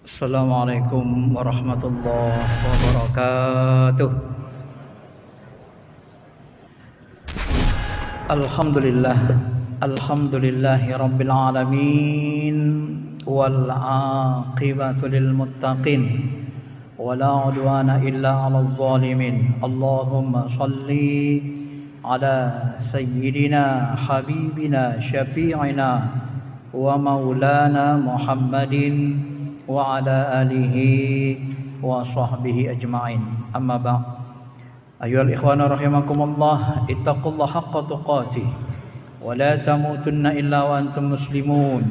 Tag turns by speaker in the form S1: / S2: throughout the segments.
S1: Assalamualaikum warahmatullahi wabarakatuh. Alhamdulillah, alhamdulillahi rabbil alamin, wal aqibatu lil muttaqin, wala udwana illa 'alal zalimin. Allahumma shalli ala sayyidina habibina syafi'ina wa maulana Muhammadin wa ala alihi wa sahbihi ajma'in. Amma ba'd. Ayyuhal ikhwana rahimakumullah, ittaqullaha haqqa tuqatih wa la tamutunna illa wa antum muslimun.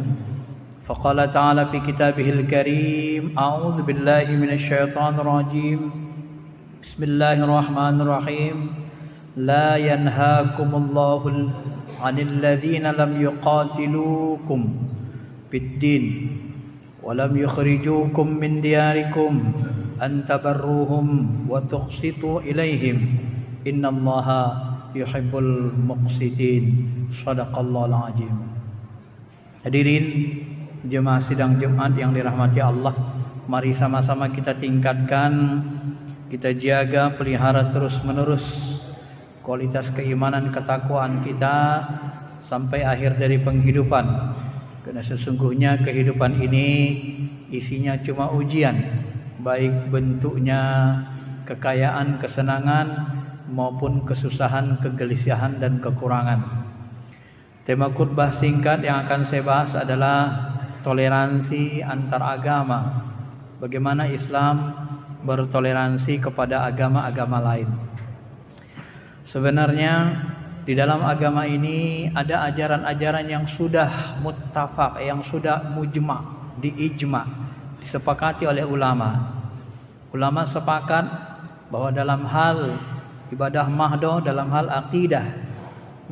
S1: Faqala ta'ala fi kitabihil karim, a'udzu billahi minasy syaithanir rajim. Bismillahirrahmanirrahim. La yanhaakumullahu 'anil ladzina lam yuqatilukum fid-din walam yukhrijukum min diyarikum an tabarruhum wa tuqsitu ilaihim innallaha yuhibbul muqsitin. Shadaqallahul azim. Hadirin jemaah sidang Jumat yang dirahmati Allah, mari sama-sama kita tingkatkan, kita jaga, pelihara terus menerus kualitas keimanan ketakwaan kita sampai akhir dari penghidupan. Karena sesungguhnya kehidupan ini isinya cuma ujian, baik bentuknya kekayaan, kesenangan maupun kesusahan, kegelisahan dan kekurangan. Tema khutbah singkat yang akan saya bahas adalah toleransi antar agama. Bagaimana Islam bertoleransi kepada agama-agama lain. Sebenarnya di dalam agama ini ada ajaran-ajaran yang sudah muttafaq, yang sudah mujma', diijma', disepakati oleh ulama. Ulama sepakat bahwa dalam hal ibadah mahdoh, dalam hal akidah,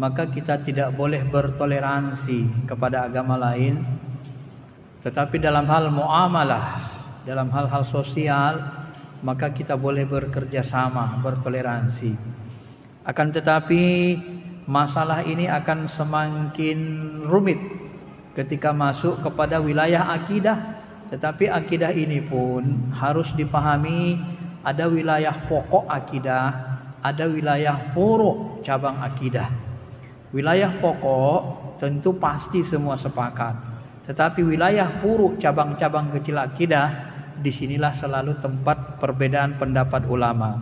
S1: maka kita tidak boleh bertoleransi kepada agama lain. Tetapi dalam hal muamalah, dalam hal-hal sosial, maka kita boleh bekerja sama, bertoleransi. Akan tetapi masalah ini akan semakin rumit ketika masuk kepada wilayah akidah. Tetapi akidah ini pun harus dipahami, ada wilayah pokok akidah, ada wilayah furu' cabang akidah. Wilayah pokok tentu pasti semua sepakat. Tetapi wilayah furu' cabang-cabang kecil akidah, disinilah selalu tempat perbedaan pendapat ulama.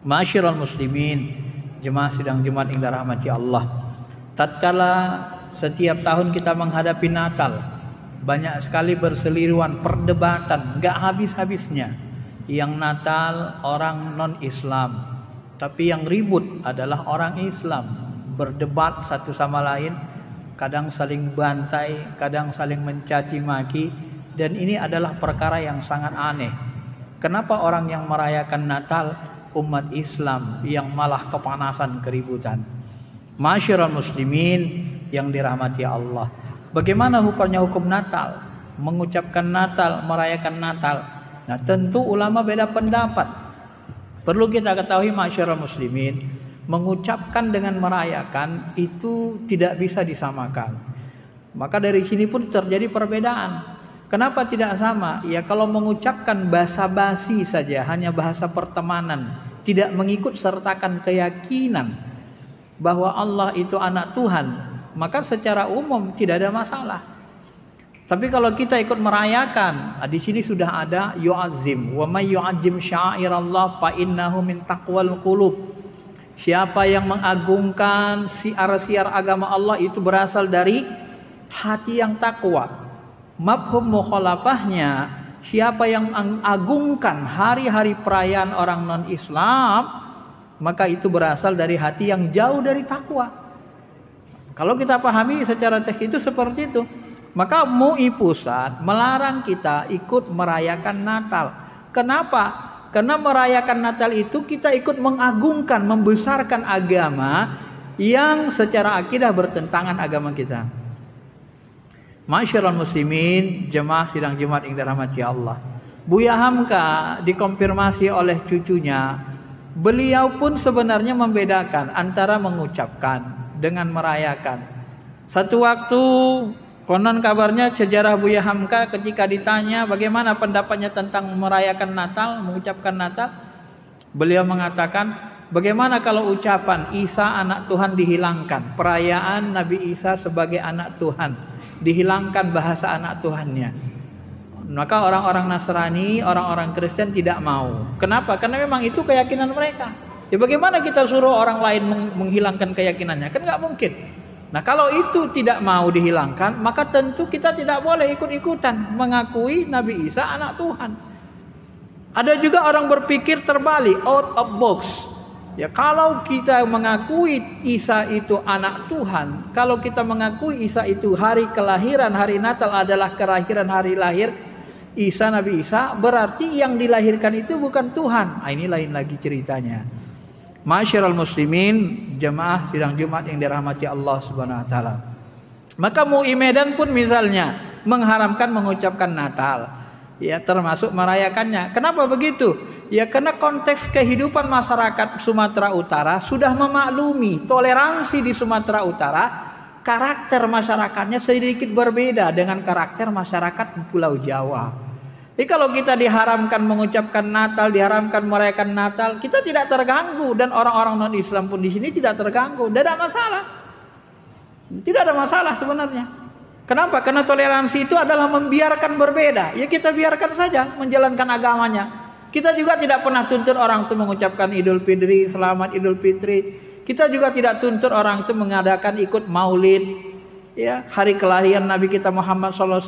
S1: Ma'asyiral muslimin, jemaah sidang Jumat yang dirahmati Allah, tatkala setiap tahun kita menghadapi Natal, banyak sekali berseliruan perdebatan, gak habis-habisnya. Yang Natal orang non-Islam, tapi yang ribut adalah orang Islam, berdebat satu sama lain, kadang saling bantai, kadang saling mencaci maki, dan ini adalah perkara yang sangat aneh. Kenapa orang yang merayakan Natal, umat Islam yang malah kepanasan, keributan? Ma'asyiral muslimin yang dirahmati Allah, bagaimana hukumnya hukum Natal? Mengucapkan Natal, merayakan Natal. Nah, tentu ulama beda pendapat. Perlu kita ketahui ma'asyiral muslimin, mengucapkan dengan merayakan itu tidak bisa disamakan. Maka dari sini pun terjadi perbedaan. Kenapa tidak sama? Ya kalau mengucapkan basa-basi saja, hanya bahasa pertemanan, tidak mengikut sertakan keyakinan bahwa Allah itu anak Tuhan, maka secara umum tidak ada masalah. Tapi kalau kita ikut merayakan, di sini sudah ada yu'azzim, wa may yu'azzim sya'irallah fa innahu min taqwal qulub. Siapa yang mengagungkan siar-siar agama Allah itu berasal dari hati yang takwa. Mafhum mukhalafahnya, siapa yang mengagungkan hari-hari perayaan orang non-Islam, maka itu berasal dari hati yang jauh dari takwa. Kalau kita pahami secara teks itu seperti itu, maka MUI pusat melarang kita ikut merayakan Natal. Kenapa? Karena merayakan Natal itu kita ikut mengagungkan, membesarkan agama yang secara akidah bertentangan agama kita. Ma'asyiral muslimin, jemaah sidang Jumat yang dirahmati Allah, Buya Hamka dikonfirmasi oleh cucunya, beliau pun sebenarnya membedakan antara mengucapkan dengan merayakan. Satu waktu Konon kabarnya sejarah Buya Hamka ketika ditanya bagaimana pendapatnya tentang merayakan Natal, mengucapkan Natal, beliau mengatakan, bagaimana kalau ucapan Isa anak Tuhan dihilangkan, perayaan Nabi Isa sebagai anak Tuhan, dihilangkan bahasa anak Tuhannya. Maka orang-orang Nasrani, orang-orang Kristen tidak mau. Kenapa? Karena memang itu keyakinan mereka. Ya bagaimana kita suruh orang lain menghilangkan keyakinannya? Kan nggak mungkin. Nah kalau itu tidak mau dihilangkan, maka tentu kita tidak boleh ikut-ikutan mengakui Nabi Isa anak Tuhan. Ada juga orang berpikir terbalik, out of box. Ya kalau kita mengakui Isa itu anak Tuhan, kalau kita mengakui Isa itu hari kelahiran, hari Natal adalah kelahiran hari lahir Isa, Nabi Isa, berarti yang dilahirkan itu bukan Tuhan. Nah, ini lain lagi ceritanya. Ma'asyiral muslimin, jemaah sidang Jumat yang dirahmati Allah Subhanahu wa taala. Maka MUI Medan pun misalnya mengharamkan mengucapkan Natal, ya termasuk merayakannya. Kenapa begitu? Ya karena konteks kehidupan masyarakat Sumatera Utara sudah memaklumi toleransi di Sumatera Utara, karakter masyarakatnya sedikit berbeda dengan karakter masyarakat di Pulau Jawa. Jadi kalau kita diharamkan mengucapkan Natal, diharamkan merayakan Natal, kita tidak terganggu dan orang-orang non-Islam pun di sini tidak terganggu, tidak ada masalah. Tidak ada masalah sebenarnya. Kenapa? Karena toleransi itu adalah membiarkan berbeda. Ya kita biarkan saja menjalankan agamanya. Kita juga tidak pernah tuntut orang itu mengucapkan Idul Fitri, selamat Idul Fitri. Kita juga tidak tuntut orang itu mengadakan ikut Maulid, ya hari kelahiran Nabi kita Muhammad SAW.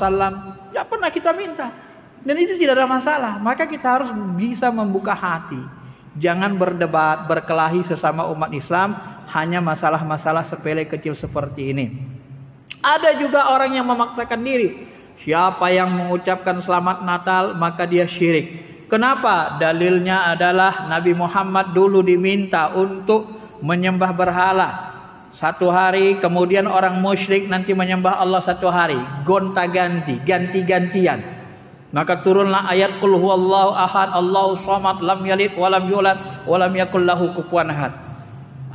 S1: Tidak pernah kita minta. Dan itu tidak ada masalah. Maka kita harus bisa membuka hati. Jangan berdebat, berkelahi sesama umat Islam hanya masalah-masalah sepele kecil seperti ini. Ada juga orang yang memaksakan diri. Siapa yang mengucapkan selamat Natal maka dia syirik. Kenapa? Dalilnya adalah Nabi Muhammad dulu diminta untuk menyembah berhala satu hari, kemudian orang musyrik nanti menyembah Allah satu hari, gonta-ganti, ganti-gantian. Maka turunlah ayat Qul huwallahu ahad, Allahu samad, lam yalid walam yulad walam yakul lahu kufuwan ahad.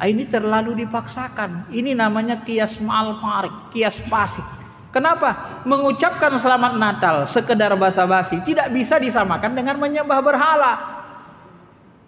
S1: Ini terlalu dipaksakan. Ini namanya qiyas ma'al farik, qiyas fasik. Kenapa? Mengucapkan selamat Natal sekedar basa-basi tidak bisa disamakan dengan menyembah berhala.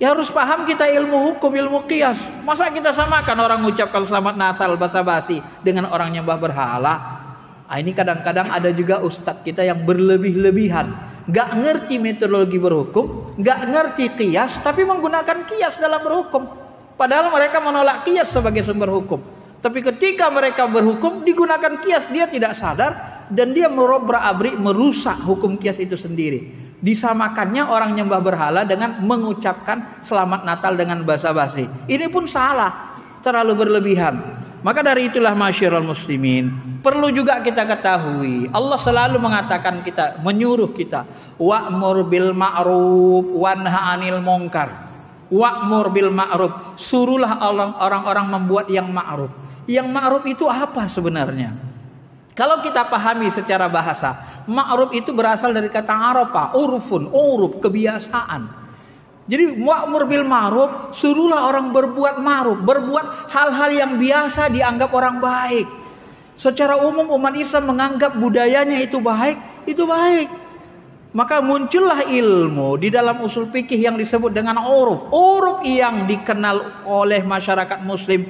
S1: Ya harus paham kita ilmu hukum, ilmu qiyas. Masa kita samakan orang mengucapkan selamat Natal basa-basi dengan orang nyembah berhala? Ini kadang-kadang ada juga ustadz kita yang berlebih-lebihan, gak ngerti metodologi berhukum, gak ngerti qiyas, tapi menggunakan qiyas dalam berhukum. Padahal mereka menolak qiyas sebagai sumber hukum. Tapi ketika mereka berhukum digunakan qiyas, dia tidak sadar dan dia merobrak-abrik, merusak hukum qiyas itu sendiri. Disamakannya orang nyembah berhala dengan mengucapkan selamat Natal dengan basa-basi. Ini pun salah, terlalu berlebihan. Maka dari itulah masyarul muslimin, perlu juga kita ketahui Allah selalu mengatakan kita, menyuruh kita wa'mur bil ma'ruf wanha 'anil munkar. Wa'mur bil ma'ruf, suruhlah orang-orang membuat yang ma'ruf. Yang ma'ruf itu apa sebenarnya? Kalau kita pahami secara bahasa, ma'ruf itu berasal dari kata arafa, urfun, uruf, kebiasaan. Jadi wa'mur bil ma'ruf, suruhlah orang berbuat ma'ruf, berbuat hal-hal yang biasa dianggap orang baik. Secara umum umat Islam menganggap budayanya itu baik, itu baik. Maka muncullah ilmu di dalam usul fikih yang disebut dengan uruf. Uruf yang dikenal oleh masyarakat muslim.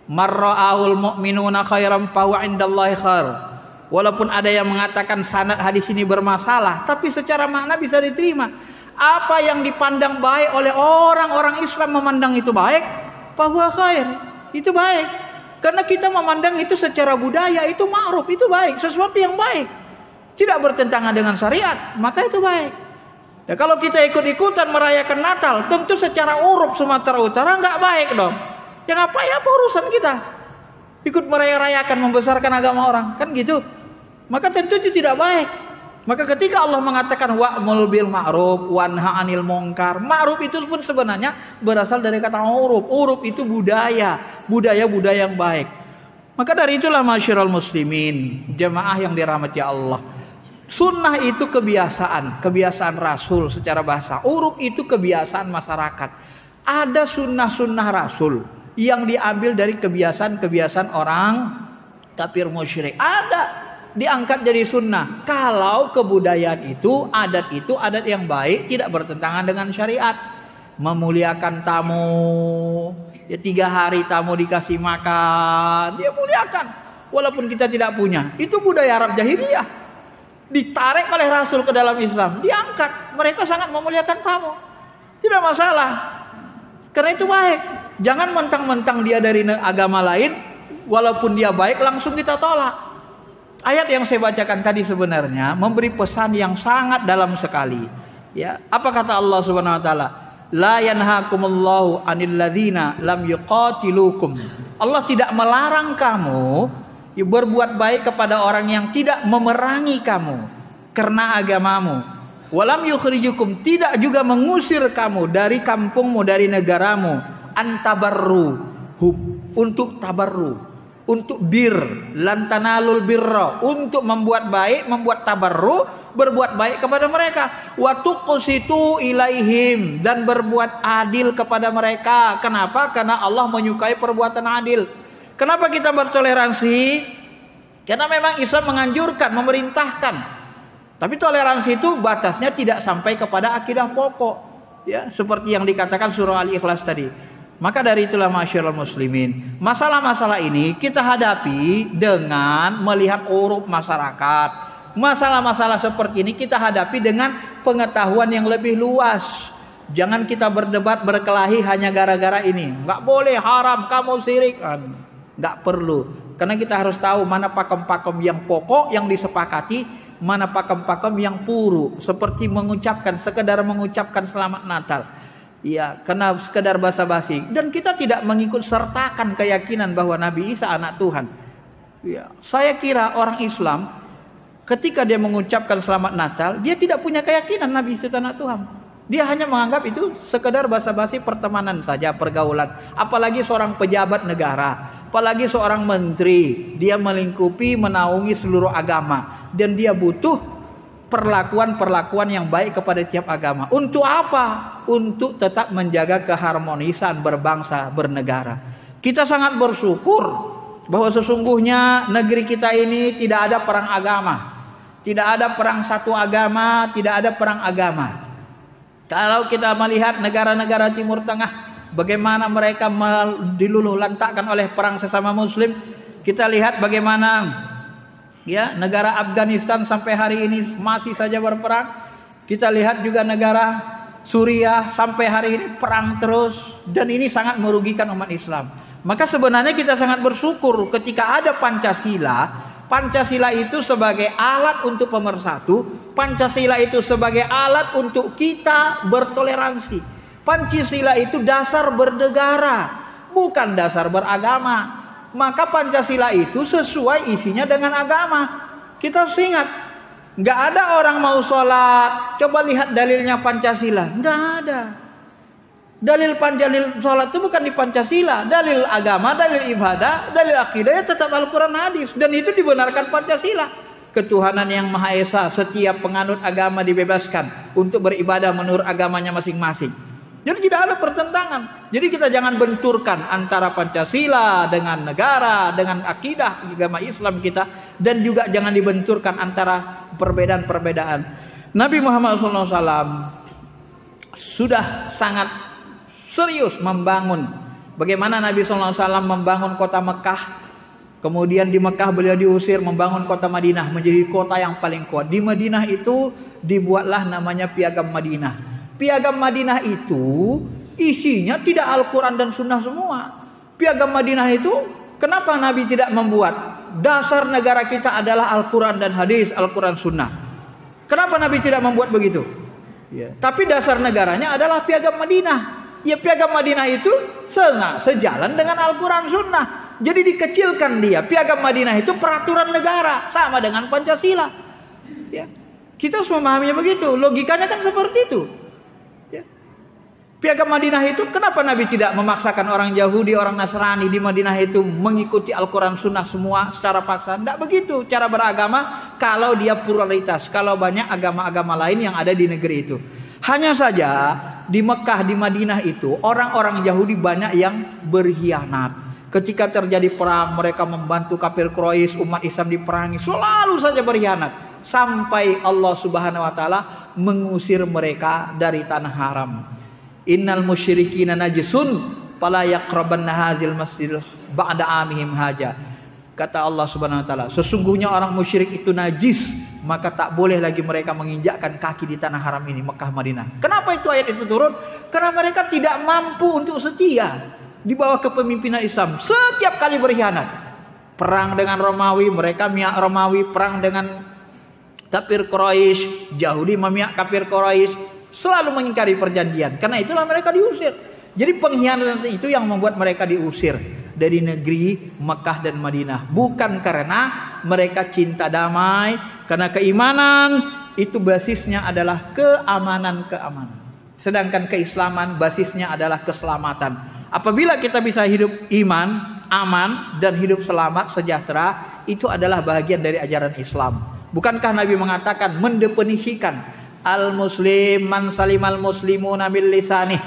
S1: Marra'ahul mu'minuna khairan fahuwa indallahi khair. Walaupun ada yang mengatakan sanad hadis ini bermasalah, tapi secara makna bisa diterima. Apa yang dipandang baik oleh orang-orang Islam memandang itu baik, fahuwa khair, itu baik. Karena kita memandang itu secara budaya, itu ma'ruf, itu baik, sesuatu yang baik. Tidak bertentangan dengan syariat, maka itu baik. Ya, kalau kita ikut-ikutan merayakan Natal, tentu secara uruf Sumatera Utara nggak baik dong. Ya ngapain, apa urusan kita? Ikut merayakan, membesarkan agama orang, kan gitu. Maka tentu itu tidak baik. Maka ketika Allah mengatakan wa'mul bil ma'ruf wanha 'anil munkar, ma'ruf itu pun sebenarnya berasal dari kata uruf. Uruf itu budaya yang baik. Maka dari itulah masyarul muslimin, jemaah yang dirahmati Allah. Sunnah itu kebiasaan Rasul secara bahasa. Uruf itu kebiasaan masyarakat. Ada sunnah-sunnah Rasul yang diambil dari kebiasaan-kebiasaan orang kafir musyrik. Ada. diangkat jadi sunnah. Kalau kebudayaan itu adat yang baik, tidak bertentangan dengan syariat. Memuliakan tamu, ya 3 hari tamu dikasih makan, dia muliakan walaupun kita tidak punya. Itu budaya Arab jahiliyah, ditarik oleh Rasul ke dalam Islam, diangkat. Mereka sangat memuliakan tamu, tidak masalah, karena itu baik. Jangan mentang-mentang dia dari agama lain, walaupun dia baik langsung kita tolak. Ayat yang saya bacakan tadi sebenarnya memberi pesan yang sangat dalam sekali. Ya, apa kata Allah Subhanahu wa taala? La yanhakumullahu 'anil ladzina lam yuqatilukum. Allah tidak melarang kamu berbuat baik kepada orang yang tidak memerangi kamu karena agamamu. Walam yukhrijukum, tidak juga mengusir kamu dari kampungmu, dari negaramu. Antabarru, untuk tabarru, untuk bir, lantanalul birra, untuk membuat baik, membuat tabarru, berbuat baik kepada mereka. Wa tuqsitu ilaihim, dan berbuat adil kepada mereka. Kenapa? Karena Allah menyukai perbuatan adil. Kenapa kita bertoleransi? Karena memang Islam menganjurkan, memerintahkan. Tapi toleransi itu batasnya tidak sampai kepada akidah pokok, ya, seperti yang dikatakan surah Al-Ikhlas tadi. Maka dari itulah masyarakat muslimin, masalah-masalah ini kita hadapi dengan melihat uruf masyarakat. Masalah-masalah seperti ini kita hadapi dengan pengetahuan yang lebih luas. Jangan kita berdebat berkelahi hanya gara-gara ini. Enggak boleh, haram, kamu syirik. Enggak perlu. Karena kita harus tahu mana pakem-pakem yang pokok yang disepakati, mana pakem-pakem yang puru, seperti sekedar mengucapkan selamat Natal. Ya, karena sekedar basa-basi, dan kita tidak mengikut sertakan keyakinan bahwa Nabi Isa anak Tuhan. Ya, saya kira orang Islam ketika dia mengucapkan selamat Natal, dia tidak punya keyakinan Nabi Isa anak Tuhan. Dia hanya menganggap itu sekedar basa-basi pertemanan saja, pergaulan. Apalagi seorang pejabat negara, apalagi seorang menteri, dia melingkupi, menaungi seluruh agama, dan dia butuh perlakuan yang baik kepada tiap agama. Untuk apa? Untuk tetap menjaga keharmonisan berbangsa, bernegara. Kita sangat bersyukur bahwa sesungguhnya negeri kita ini tidak ada perang agama. Tidak ada perang satu agama, tidak ada perang agama. Kalau kita melihat negara-negara Timur Tengah, bagaimana mereka diluluh lantakkan oleh perang sesama muslim, kita lihat bagaimana ya, negara Afghanistan sampai hari ini masih saja berperang. Kita lihat juga negara Suriah sampai hari ini perang terus, dan ini sangat merugikan umat Islam. Maka sebenarnya kita sangat bersyukur ketika ada Pancasila. Pancasila itu sebagai alat untuk pemersatu, Pancasila itu sebagai alat untuk kita bertoleransi. Pancasila itu dasar bernegara, bukan dasar beragama. Maka Pancasila itu sesuai isinya dengan agama. Kita harus ingat, nggak ada orang mau sholat, coba lihat dalilnya Pancasila, nggak ada. Dalil sholat itu bukan di Pancasila. Dalil agama, dalil ibadah, dalil akidah ya tetap Al-Quran hadis, dan itu dibenarkan Pancasila. Ketuhanan yang Maha Esa, setiap penganut agama dibebaskan untuk beribadah menurut agamanya masing-masing. Jadi tidak ada pertentangan. Jadi kita jangan benturkan antara Pancasila dengan negara, dengan akidah agama Islam kita, dan juga jangan dibenturkan antara perbedaan-perbedaan. Nabi Muhammad SAW sudah sangat serius membangun. Bagaimana Nabi SAW membangun kota Mekah. Kemudian di Mekah beliau diusir, membangun kota Madinah menjadi kota yang paling kuat. Di Madinah itu dibuatlah namanya Piagam Madinah. Piagam Madinah itu isinya tidak Al-Quran dan Sunnah semua. Piagam Madinah itu kenapa Nabi tidak membuat? Dasar negara kita adalah Al-Quran dan hadis, Al-Quran Sunnah. Kenapa Nabi tidak membuat begitu? Ya. Tapi dasar negaranya adalah Piagam Madinah. Ya, Piagam Madinah itu sejalan dengan Al-Quran Sunnah. Jadi dikecilkan dia. Piagam Madinah itu peraturan negara, sama dengan Pancasila. Ya. Kita harus memahaminya begitu. Logikanya kan seperti itu. Piagam Madinah itu kenapa Nabi tidak memaksakan orang Yahudi, orang Nasrani di Madinah itu mengikuti Al-Quran Sunnah semua secara paksa? Tidak begitu cara beragama kalau dia pluralitas, kalau banyak agama-agama lain yang ada di negeri itu. Hanya saja di Mekah, di Madinah itu orang-orang Yahudi banyak yang berkhianat. Ketika terjadi perang, mereka membantu kafir Quraisy, umat Islam diperangi, selalu saja berkhianat. Sampai Allah Subhanahu wa taala mengusir mereka dari tanah haram. Innal musyrikina najisun fala yaqrabanna hadzal masjid ba'da amihim haja. Kata Allah Subhanahu wa taala, sesungguhnya orang musyrik itu najis, maka tak boleh lagi mereka menginjakkan kaki di tanah haram ini, Mekah Madinah. Kenapa itu ayat itu turun? Karena mereka tidak mampu untuk setia di bawah kepemimpinan Islam. Setiap kali berkhianat. Perang dengan Romawi, mereka miak Romawi. Perang dengan kafir Quraisy, Yahudi memihak kafir Quraisy, selalu mengingkari perjanjian. Karena itulah mereka diusir. Jadi pengkhianatan itu yang membuat mereka diusir dari negeri Mekah dan Madinah. Bukan karena mereka cinta damai, karena keimanan itu basisnya adalah keamanan. Sedangkan keislaman basisnya adalah keselamatan. Apabila kita bisa hidup iman, aman, dan hidup selamat, sejahtera, itu adalah bagian dari ajaran Islam. Bukankah Nabi mengatakan, mendefinisikan al-muslim man salimal muslimuna bil lisanih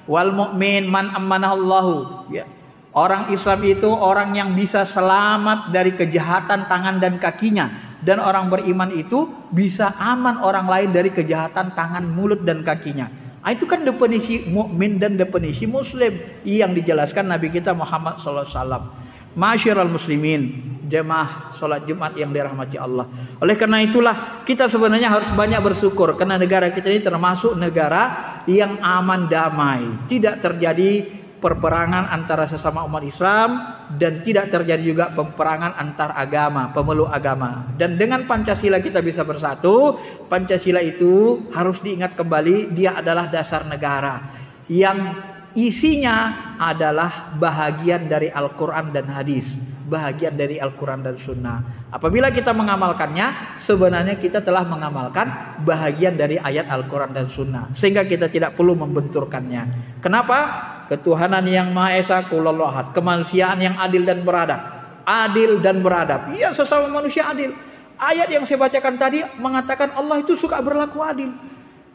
S1: wal mu'min man amanahallahu. Ya. Orang Islam itu orang yang bisa selamat dari kejahatan tangan dan kakinya. Dan orang beriman itu bisa aman orang lain dari kejahatan tangan, mulut, dan kakinya. Itu kan definisi mukmin dan definisi muslim yang dijelaskan Nabi kita Muhammad SAW. Ma'asyiral muslimin, jemaah salat Jumat yang dirahmati Allah. Oleh karena itulah kita sebenarnya harus banyak bersyukur karena negara kita ini termasuk negara yang aman damai. Tidak terjadi perperangan antara sesama umat Islam dan tidak terjadi juga peperangan antar agama, pemeluk agama. Dan dengan Pancasila kita bisa bersatu. Pancasila itu harus diingat kembali, dia adalah dasar negara yang isinya adalah bahagian dari Al-Quran dan hadis, bahagian dari Al-Quran dan Sunnah. Apabila kita mengamalkannya, sebenarnya kita telah mengamalkan bahagian dari ayat Al-Quran dan Sunnah, sehingga kita tidak perlu membenturkannya. Kenapa? Ketuhanan yang Maha Esa, Qul Ahad, kemanusiaan yang adil dan beradab. Adil dan beradab. Iya, sesama manusia adil. Ayat yang saya bacakan tadi mengatakan Allah itu suka berlaku adil.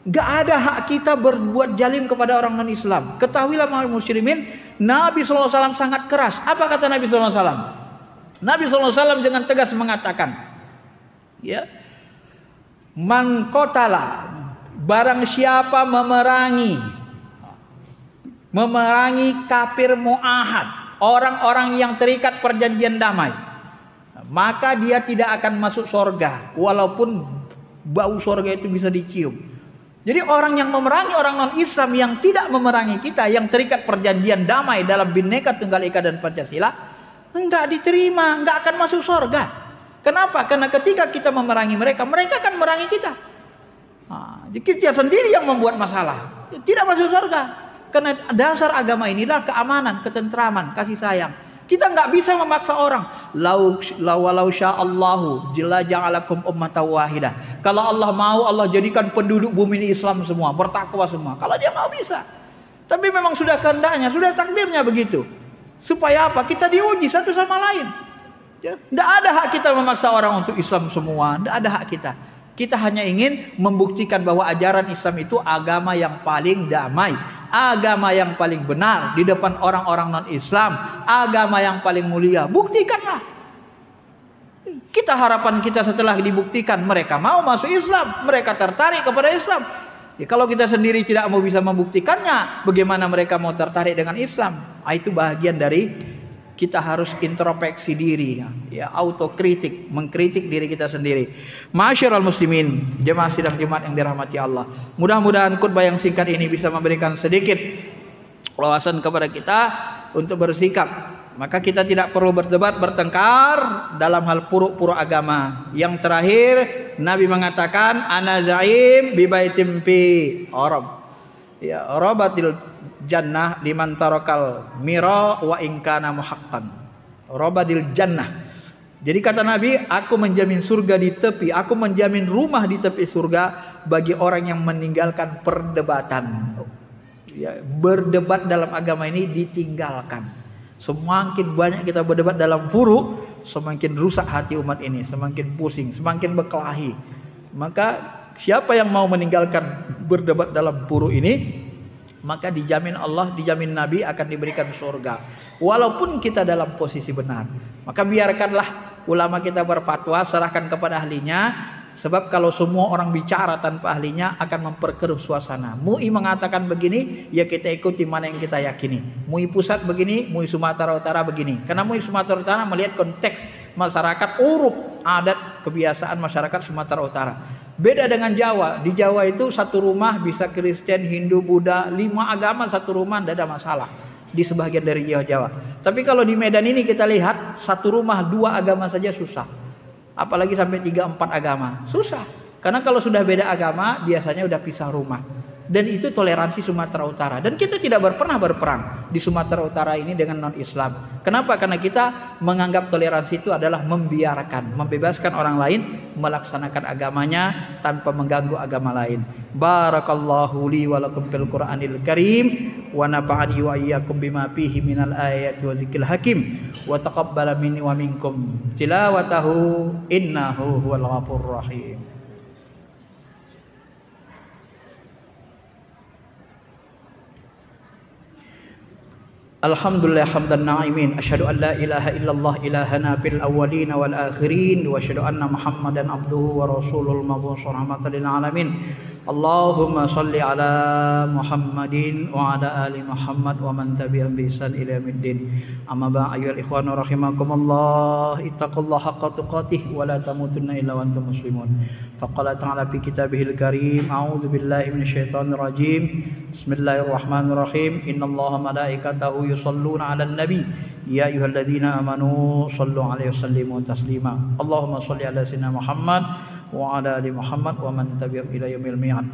S1: Gak ada hak kita berbuat zalim kepada orang non-Islam. Ketahuilah ma'al muslimin, Nabi SAW sangat keras. Apa kata Nabi SAW? Nabi SAW dengan tegas mengatakan, ya, man qatala, barang siapa memerangi kafir mu'ahad, orang-orang yang terikat perjanjian damai, maka dia tidak akan masuk surga, walaupun bau surga itu bisa dicium. Jadi orang yang memerangi orang non-Islam yang tidak memerangi kita, yang terikat perjanjian damai dalam Bhinneka Tunggal Ika dan Pancasila, enggak diterima, enggak akan masuk surga. Kenapa? Karena ketika kita memerangi mereka, mereka akan memerangi kita. Jadi kita sendiri yang membuat masalah, tidak masuk surga. Karena dasar agama inilah keamanan, ketentraman, kasih sayang. Kita nggak bisa memaksa orang. Walau sya'allahu jalla ja'alakum ummatan wahidah. Kalau Allah mau, Allah jadikan penduduk bumi ini Islam semua, bertakwa semua. Kalau dia mau bisa. Tapi memang sudah kehendaknya, sudah takdirnya begitu. Supaya apa? Kita diuji satu sama lain. Tidak ada hak kita memaksa orang untuk Islam semua. Tidak ada hak kita. Kita hanya ingin membuktikan bahwa ajaran Islam itu agama yang paling damai, agama yang paling benar di depan orang-orang non-Islam, agama yang paling mulia. Buktikanlah. Kita harapan kita setelah dibuktikan mereka mau masuk Islam, mereka tertarik kepada Islam. Ya, kalau kita sendiri tidak mau bisa membuktikannya, bagaimana mereka mau tertarik dengan Islam? Itu bahagian dari kita harus introspeksi diri, ya, autokritik, mengkritik diri kita sendiri. Ma'asyiral muslimin, jemaah sidang Jumat yang dirahmati Allah. Mudah-mudahan khutbah yang singkat ini bisa memberikan sedikit wawasan kepada kita untuk bersikap. Maka kita tidak perlu berdebat, bertengkar dalam hal puruk-puruk agama. Yang terakhir, Nabi mengatakan, ana zaim bi baitim fi Arab. Ya, rabatil jannah liman tarakal mira wa in kana muhaqqan. Rabadil jannah. Jadi kata Nabi, aku menjamin surga di tepi, aku menjamin rumah di tepi surga bagi orang yang meninggalkan perdebatan. Ya, berdebat dalam agama ini ditinggalkan. Semakin banyak kita berdebat dalam furu, semakin rusak hati umat ini, semakin pusing, semakin berkelahi. Maka siapa yang mau meninggalkan berdebat dalam furu ini, maka dijamin Allah, dijamin Nabi akan diberikan surga. Walaupun kita dalam posisi benar. Maka biarkanlah ulama kita berfatwa, serahkan kepada ahlinya. Sebab kalau semua orang bicara tanpa ahlinya akan memperkeruh suasana. MUI mengatakan begini, ya kita ikuti mana yang kita yakini. MUI pusat begini, MUI Sumatera Utara begini. Karena MUI Sumatera Utara melihat konteks masyarakat, uruf, adat, kebiasaan masyarakat Sumatera Utara. Beda dengan Jawa. Di Jawa itu satu rumah bisa Kristen, Hindu, Buddha, 5 agama satu rumah, tidak ada masalah. Di sebagian dari Jawa. Tapi kalau di Medan ini kita lihat satu rumah 2 agama saja susah. Apalagi sampai 3-4 agama. Susah. Karena kalau sudah beda agama biasanya udah pisah rumah. Dan itu toleransi Sumatera Utara. Dan kita tidak pernah berperang di Sumatera Utara ini dengan non-Islam. Kenapa? Karena kita menganggap toleransi itu adalah membiarkan, membebaskan orang lain melaksanakan agamanya tanpa mengganggu agama lain. Barakallahu li wa lakum fil Qur'anil Karim wa nafa'ani wa iyyakum bima fihi minal ayati wa dzikril hakim wa taqabbala minni wa minkum tilawatahu innahu huwal ghafurur rahim. Alhamdulillah hamdan na'imin. Asyhadu an la ilaha illallah ilahana fil awwalin wal akhirin wa asyhadu anna Muhammadan abduhu wa rasulul mab'uts rahmatan lil alamin. Allahumma shalli ala Muhammadin wa ala ali Muhammad wa man tabi'ahum bi ihsan ila yaumiddin. Amma ba'd ayyuhal ikhwan rahimakumullah, ittaqullaha haqqa tuqatih wa la tamutunna illa wa antum muslimun. Faqala ta'ala fi kitabihil karim, a'udzu billahi minasyaitonir rajim. Bismillahirrahmanirrahim. Innallaha malaikatahu yusholluna 'alan nabi ya ayyuhalladzina amanu shallu 'alaihi wa sallimu taslima. Allahumma shalli 'ala sayyidina Muhammad wa 'ala ali Muhammad wa man tabi'ahum ila yaumil mi'ad.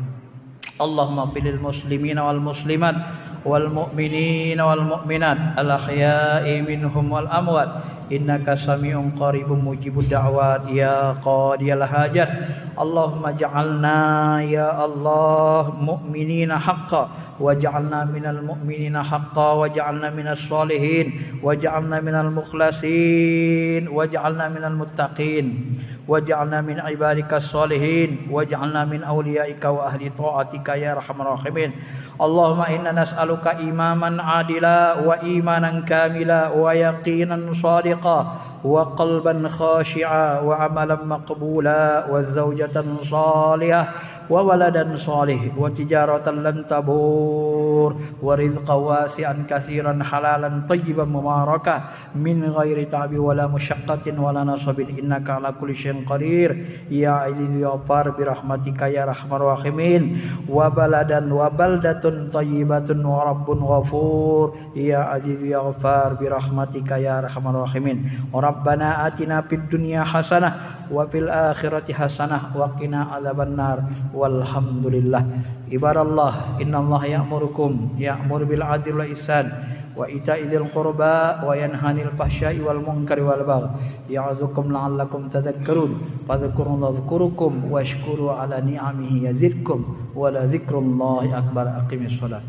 S1: Allahumma fil muslimina wal muslimat wal mu'minina wal mu'minat al ahya'i minhum wal amwat innaka sami'un qaribun mujibud da'wat ya qadiyal hajat. Allahumma ja'alna ya Allah mu'minina haqqan waj'alna minal mu'minina haqqan waj'alna minas sholihin waj'alna minal mukhlasin waj'alna minal muttaqin waj'alna min ibadikas sholihin waj'alna min awliyaika wa ahli ta'atika ya arhamar rahimin. Allahumma inna nas'aluka imaman adila wa imanan kamila wa yaqinan sadiqa wa qalban khashi'a wa amalan maqbula wa zawjatan salihah wa waladan salih wa tijaratan lan tabur wa rizqan wasi'an katsiran halalan tayyiban mubarakah min ghairi ta'bi wala musyaqqatin wala nasabin innaka ala kulli syai'in qadir ya aziz ya ghafar bi rahmatika ya arhamar rahimin wa baladan wa baldatun tayyibatun wa rabbun ghafur ya aziz ya ghafar bi rahmatika ya arhamar rahimin. Rabbana atina fid dunya hasanah wa fil akhirati hasanah wa qina adzabannar. Walhamdulillah. Ibadallah, innallaha ya'muru bil 'adli wal ihsan wa ita'i dzil qurba wa yanha 'anil fahsya'i wal munkari wal baghi ya'idzukum la'allakum tadhakkarun. Fadhkurullaha yadhkurukum washkuru 'ala ni'amihi yazidkum wa la dzikrullahi akbar. Aqimis shalah.